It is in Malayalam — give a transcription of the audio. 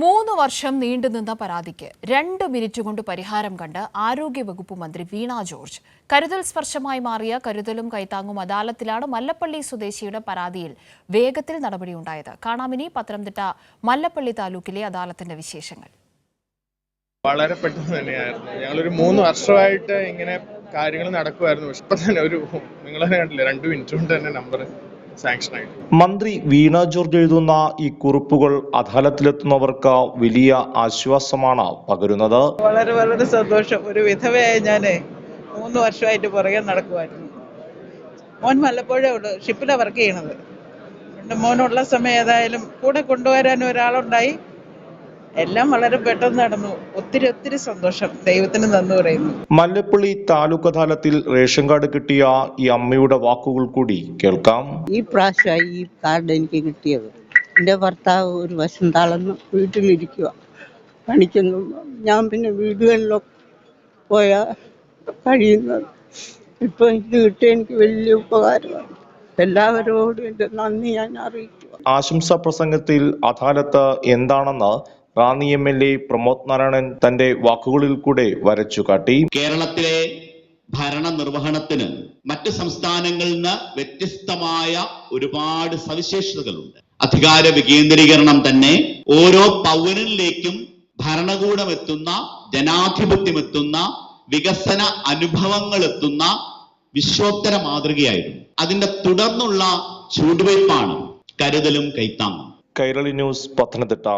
3 വർഷം നീണ്ടുനിന്ന പരാതിക്ക് 2 മിനിറ്റ് കൊണ്ട് പരിഹാരം കണ്ട് ആരോഗ്യവകുപ്പ് മന്ത്രി വീണ ജോർജ്. കരുതൽ സ്പർശമായി മാറിയ കരുതലും കൈത്താങ്ങും അദാലത്തിലാണ് മല്ലപ്പള്ളി സ്വദേശിയുടെ പരാതിയിൽ വേഗത്തിൽ നടപടിയുണ്ടായത്. കാണാമിനി പത്തനംതിട്ട മല്ലപ്പള്ളി താലൂക്കിലെ അദാലത്തിന്റെ വിശേഷങ്ങൾ. വളരെ പെട്ടെന്ന് തന്നെയായിരുന്നു. ഞങ്ങളൊരു 3 വർഷമായിട്ട് ഇങ്ങനെ കാര്യങ്ങൾ നടക്കുമായിരുന്നു. ഇപ്പം തന്നെ നിങ്ങളെ കണ്ടില്ലേ 2 മിനിറ്റ് കൊണ്ട് തന്നെ നമ്പർ സാങ്ഷനായി. മന്ത്രി വീണ ജോർജ് എഴുതുന്ന ഈ കുറിപ്പുകൾ അദാലത്തിലെത്തുന്നവർക്ക് വലിയ ആശ്വാസമാണ് പകരുന്നത്. വളരെ വളരെ സന്തോഷം. ഒരു വിധവയായ ഞാന് 3 വർഷമായിട്ട് പുറകെ നടക്കുമായിരുന്നു. മോൻ വല്ലപ്പോഴേ ഉള്ളൂ ഷിപ്പിലാണ് വർക്ക് ചെയ്യണത്. മോനുള്ള സമയം ഏതായാലും കൂടെ കൊണ്ടുവരാൻ ഒരാളുണ്ടായി. എല്ലാം വളരെ പെട്ടെന്ന് നടന്നു. ഒത്തിരി സന്തോഷം. ദൈവത്തിന് നന്ദി പറയുന്നു. മല്ലപ്പള്ളി താലൂക്ക് അദാലത്തിൽ റേഷൻ കാർഡ് കിട്ടിയ ഈ അമ്മയുടെ വാക്കുകൾ കൂടി കേൾക്കാം. ഈ പ്രാവശ്യമായി ഈ കാർഡ് എനിക്ക് കിട്ടിയത്. എൻ്റെ ഭർത്താവ് ഒരു വശം തളർന്ന് വീട്ടിലിരിക്കുക, പണിക്കുന്നു. ഞാൻ പിന്നെ വീടുകളിലൊക്കെ പോയാൽ കഴിയുന്നത്. ഇപ്പം ഇത് കിട്ടിയ എനിക്ക് വലിയ ഉപകാരമാണ്. എല്ലാവരോടും എൻ്റെ നന്ദി ഞാൻ അറിയിക്കുക. ആശംസാ പ്രസംഗത്തിൽ അദാലത്ത് എന്താണെന്ന് റാന്നി MLA പ്രമോദ് നാരായണൻ തന്റെ വാക്കുകളിൽ കൂടെ വരച്ചു കാട്ടി. കേരളത്തിലെ ഭരണ നിർവഹണത്തിന് മറ്റ് സംസ്ഥാനങ്ങളിൽ നിന്ന് വ്യത്യസ്തമായ ഒരുപാട് സവിശേഷതകളുണ്ട്. അധികാര വികേന്ദ്രീകരണം തന്നെ ഓരോ പൗരനിലേക്കും ഭരണകൂടം എത്തുന്ന, ജനാധിപത്യം എത്തുന്ന, വികസന അനുഭവങ്ങൾ എത്തുന്ന വിശ്വോത്തര മാതൃകയായിരുന്നു. അതിന്റെ തുടർന്നുള്ള ചുവടുവയ്പ്പാണ് കരുതലും കൈത്താങ്ങും. കൈരളി ന്യൂസ്, പത്തനംതിട്ട.